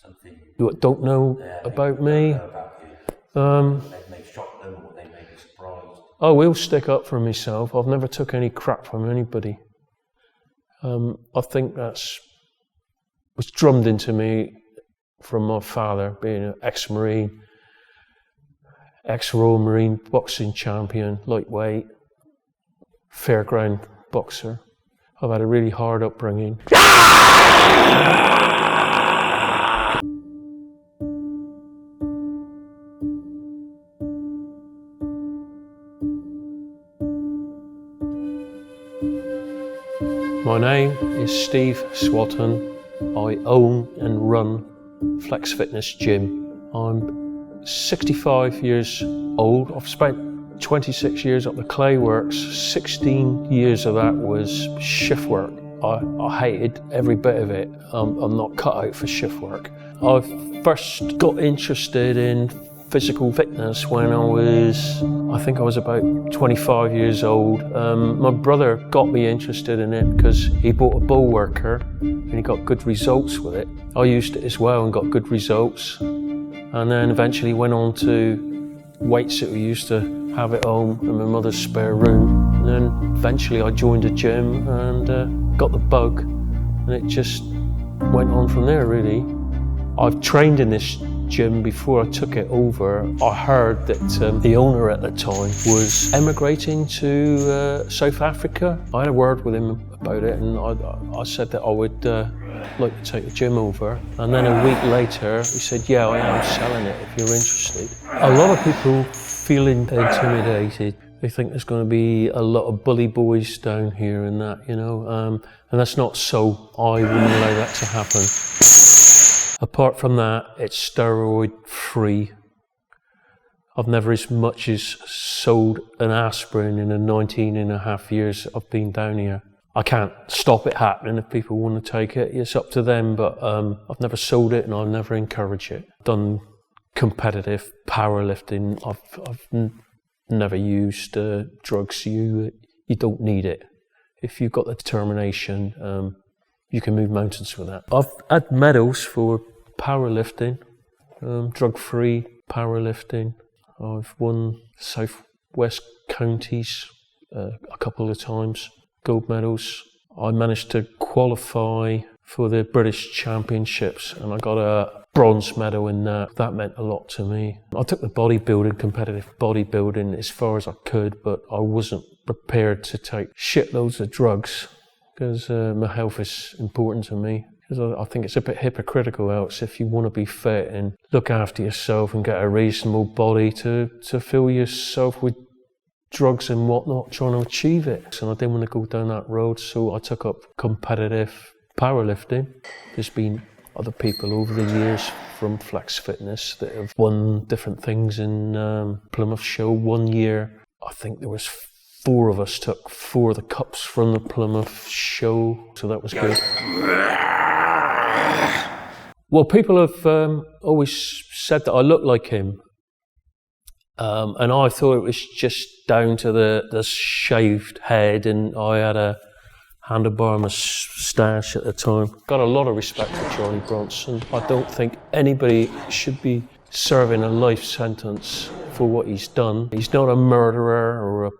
Something You don't know about me? Don't know about you. They may shock them or they may be surprised. I will stick up for myself. I've never took any crap from anybody. I think was drummed into me from my father, being an ex-Marine, ex-Royal Marine boxing champion, lightweight, fairground boxer. I've had a really hard upbringing. My name is Steve Swatton. I own and run Flex Fitness Gym. I'm 65 years old. I've spent 26 years at the clay works. 16 years of that was shift work. I hated every bit of it. I'm not cut out for shift work. I first got interested in physical fitness when I think I was about 25 years old. My brother got me interested in it because he bought a bow worker and he got good results with it. I used it as well and got good results, and then eventually went on to weights that we used to have at home in my mother's spare room, and then eventually I joined a gym and got the bug, and it just went on from there really. I've trained in this gym before I took it over. I heard that the owner at the time was emigrating to South Africa. I had a word with him about it, and I said that I would like to take the gym over. And then a week later, he said, yeah, I am selling it if you're interested. A lot of people feel intimidated. They think there's going to be a lot of bully boys down here and that, you know, and that's not so. I wouldn't allow that to happen. Apart from that, it's steroid free. I've never as much as sold an aspirin in the 19 and a half years I've been down here. I can't stop it happening. If people want to take it, it's up to them, but I've never sold it and I'll never encourage it. I've done competitive powerlifting. I've never used drugs. You don't need it. If you've got the determination, you can move mountains with that. I've had medals for powerlifting, drug-free powerlifting. I've won Southwest Counties a couple of times, gold medals. I managed to qualify for the British Championships and I got a bronze medal in that. That meant a lot to me. I took the bodybuilding, competitive bodybuilding as far as I could, but I wasn't prepared to take shitloads of drugs, because my health is important to me. Because I think it's a bit hypocritical else if you want to be fit and look after yourself and get a reasonable body to fill yourself with drugs and whatnot, trying to achieve it. And I didn't want to go down that road, so I took up competitive powerlifting. There's been other people over the years from Flex Fitness that have won different things in Plymouth show. 1 year, I think there was 4 of us took 4 of the cups from the Plymouth show, so that was good. Well, people have always said that I look like him, and I thought it was just down to the shaved head, and I had a handlebar moustache at the time. Got a lot of respect for Johnny Bronson. I don't think anybody should be serving a life sentence for what he's done. He's not a murderer or a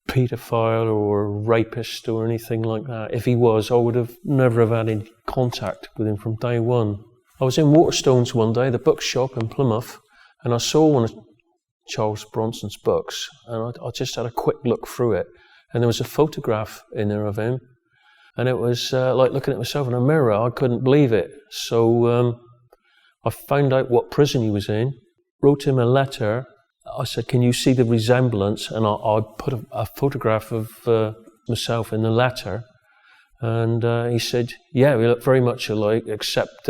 paedophile or a rapist or anything like that. If he was, I would have never have had any contact with him from day one. I was in Waterstones one day, the bookshop in Plymouth, and I saw one of Charles Bronson's books, and I just had a quick look through it, and there was a photograph in there of him, and it was like looking at myself in a mirror. I couldn't believe it. So I found out what prison he was in, wrote him a letter. I said, can you see the resemblance? And I put a photograph of myself in the letter. And he said, yeah, we look very much alike, except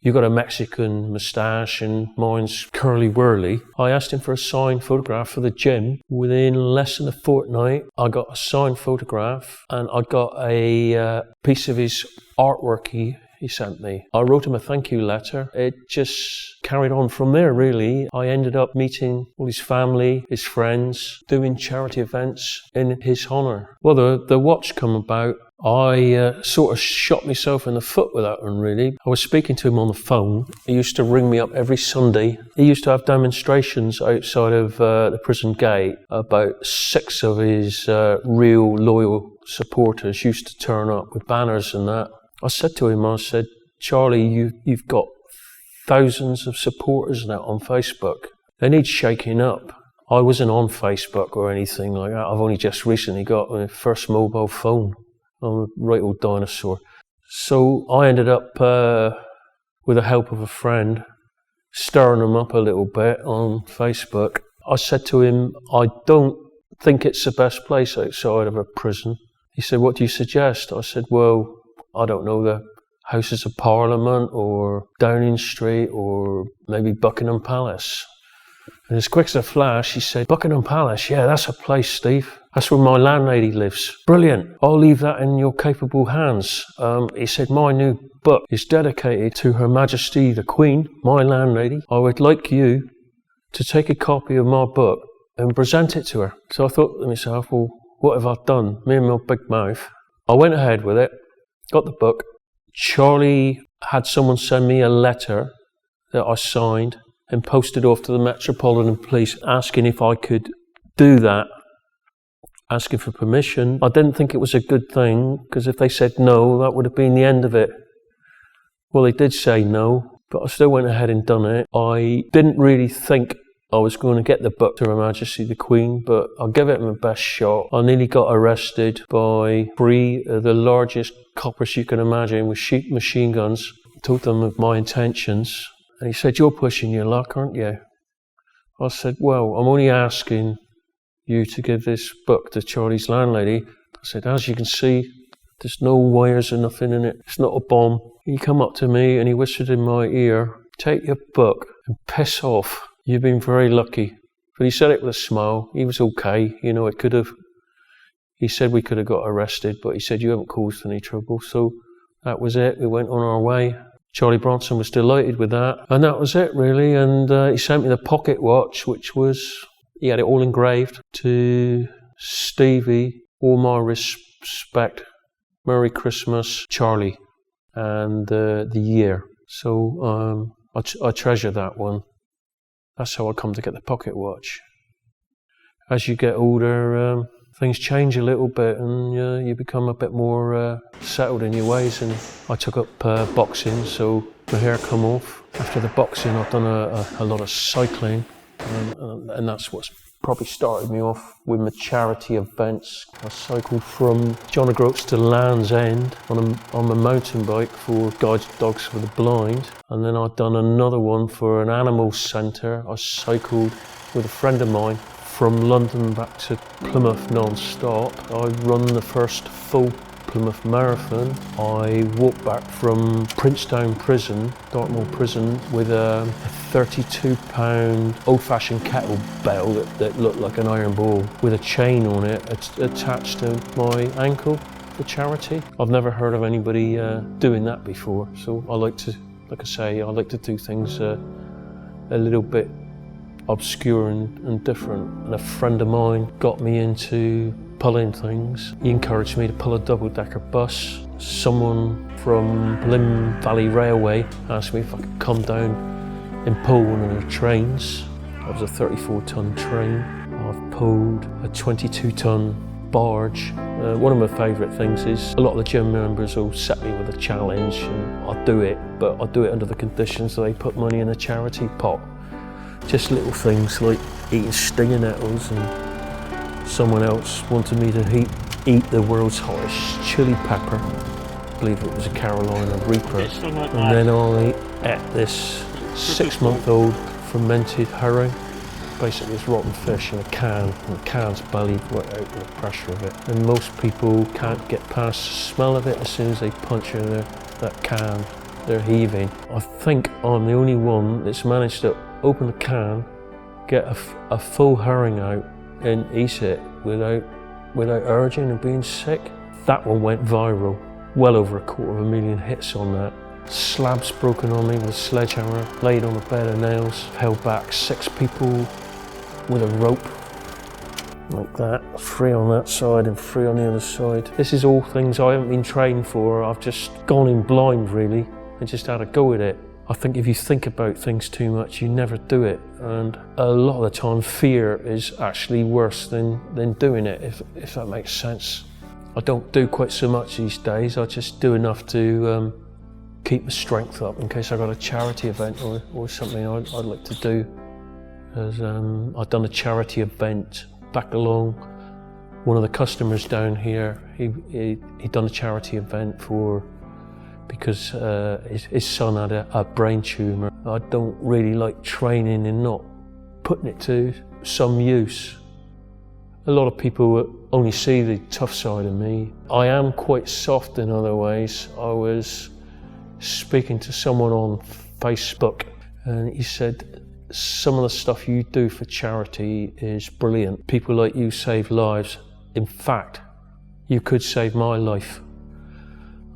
you got a Mexican moustache and mine's curly-whirly. I asked him for a signed photograph for the gym. Within less than a fortnight, I got a signed photograph and I got a piece of his artwork he sent me. I wrote him a thank you letter. It just carried on from there, really. I ended up meeting all his family, his friends, doing charity events in his honour. Well, the watch come about. I sort of shot myself in the foot with that one, really. I was speaking to him on the phone. He used to ring me up every Sunday. He used to have demonstrations outside of the prison gate. About 6 of his real loyal supporters used to turn up with banners and that. I said to him, I said, Charlie, you've got thousands of supporters now on Facebook. They need shaking up. I wasn't on Facebook or anything like that. I've only just recently got my first mobile phone. I'm a right old dinosaur. So I ended up, with the help of a friend, stirring him up a little bit on Facebook. I said to him, I don't think it's the best place outside of a prison. He said, what do you suggest? I said, well, I don't know, the Houses of Parliament or Downing Street or maybe Buckingham Palace. And as quick as a flash, he said, Buckingham Palace, yeah, that's a place, Steve. That's where my landlady lives. Brilliant. I'll leave that in your capable hands. He said, my new book is dedicated to Her Majesty the Queen, my landlady. I would like you to take a copy of my book and present it to her. So I thought to myself, well, what have I done? Me and my big mouth. I went ahead with it, got the book. Charlie had someone send me a letter that I signed and posted off to the Metropolitan Police asking if I could do that, asking for permission. I didn't think it was a good thing, because if they said no, that would have been the end of it. Well, they did say no, but I still went ahead and done it. I didn't really think I was going to get the book to Her Majesty the Queen, but I'll give it my best shot. I nearly got arrested by 3 of the largest coppers you can imagine with machine guns. I told them of my intentions, and he said, you're pushing your luck, aren't you? I said, well, I'm only asking you to give this book to Charlie's landlady. I said, as you can see, there's no wires or nothing in it. It's not a bomb. He come up to me and he whispered in my ear, take your book and piss off. You've been very lucky. But he said it with a smile. He was okay. You know, he said we could have got arrested, but he said, you haven't caused any trouble. So that was it. We went on our way. Charlie Bronson was delighted with that. And that was it, really. And he sent me the pocket watch, which was, he had it all engraved, to Stevie, all my respect, Merry Christmas, Charlie, and the year. So I treasure that one. That's how I come to get the pocket watch. As you get older, things change a little bit, and you become a bit more settled in your ways. And I took up boxing, so my hair come off. After the boxing, I've done a lot of cycling, and that's what's probably started me off with my charity events. I cycled from John O'Groats to Land's End on my mountain bike for Guide Dogs for the Blind, and then I'd done another one for an animal centre. I cycled with a friend of mine from London back to Plymouth non-stop. I run the first full Plymouth Marathon. I walked back from Princetown Prison, Dartmoor Prison, with a 32-pound old-fashioned kettlebell that looked like an iron ball with a chain on it attached to my ankle for charity. I've never heard of anybody doing that before, so I like to do things a little bit obscure and different. And a friend of mine got me into pulling things. He encouraged me to pull a double-decker bus. Someone from Plymouth Valley Railway asked me if I could come down and pull one of the trains. That was a 34-ton train. I've pulled a 22-ton barge. One of my favourite things is a lot of the gym members will set me with a challenge, and I'll do it, but I'll do it under the conditions that they put money in a charity pot. Just little things like eating stinger nettles, and someone else wanted me to eat the world's hottest chili pepper. I believe it was a Carolina Reaper. And then I ate this 6-month-old fermented herring. Basically it's rotten fish in a can, and the can's bellied right out with the pressure of it. And most people can't get past the smell of it. As soon as they puncture that can, they're heaving. I think I'm the only one that's managed to open the can, get a full herring out and eat it without urging and being sick. That one went viral. Well over 250,000 hits on that. Slabs broken on me with a sledgehammer, laid on a bed of nails, held back 6 people with a rope. like that, 3 on that side and 3 on the other side. This is all things I haven't been trained for. I've just gone in blind, really, and just had a go at it. I think if you think about things too much, you never do it, and a lot of the time fear is actually worse than doing it, if that makes sense. I don't do quite so much these days. I just do enough to keep my strength up in case I got a charity event or something I'd like to do. As I've done a charity event back along. One of the customers down here, he'd done a charity event because his son had a brain tumour. I don't really like training and not putting it to some use. A lot of people only see the tough side of me. I am quite soft in other ways. I was speaking to someone on Facebook and he said, some of the stuff you do for charity is brilliant. People like you save lives. In fact, you could save my life.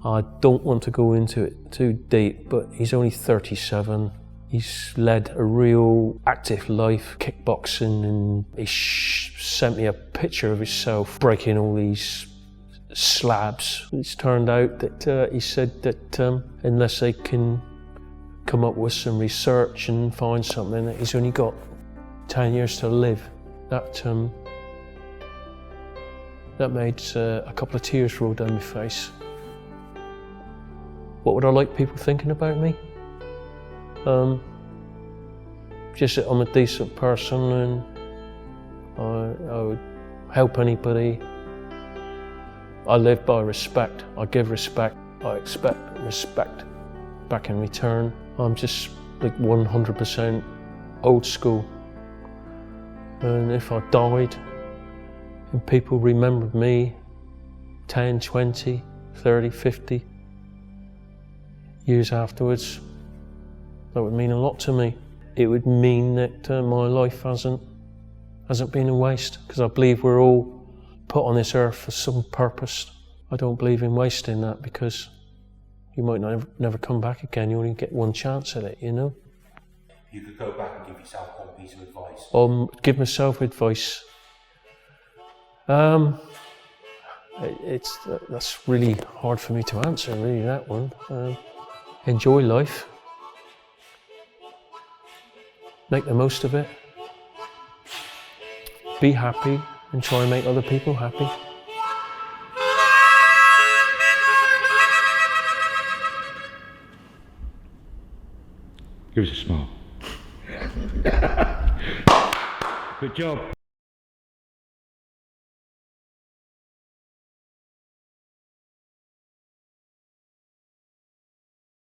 I don't want to go into it too deep, but he's only 37. He's led a real active life, kickboxing, and he sent me a picture of himself breaking all these slabs. It's turned out that he said that unless they can come up with some research and find something, that he's only got 10 years to live. That made a couple of tears roll down my face. What would I like people thinking about me? Just that I'm a decent person and I would help anybody. I live by respect. I give respect. I expect respect back in return. I'm just like 100% old school. And if I died and people remembered me 10, 20, 30, 50 years afterwards, that would mean a lot to me. It would mean that my life hasn't been a waste, because I believe we're all put on this earth for some purpose. I don't believe in wasting that, because you might never come back again. You only get one chance at it, you know? You could go back and give yourself one piece of advice. Give myself advice. That's really hard for me to answer, really, that one. Enjoy life. Make the most of it. Be happy and try and make other people happy. Give us a smile. Good job.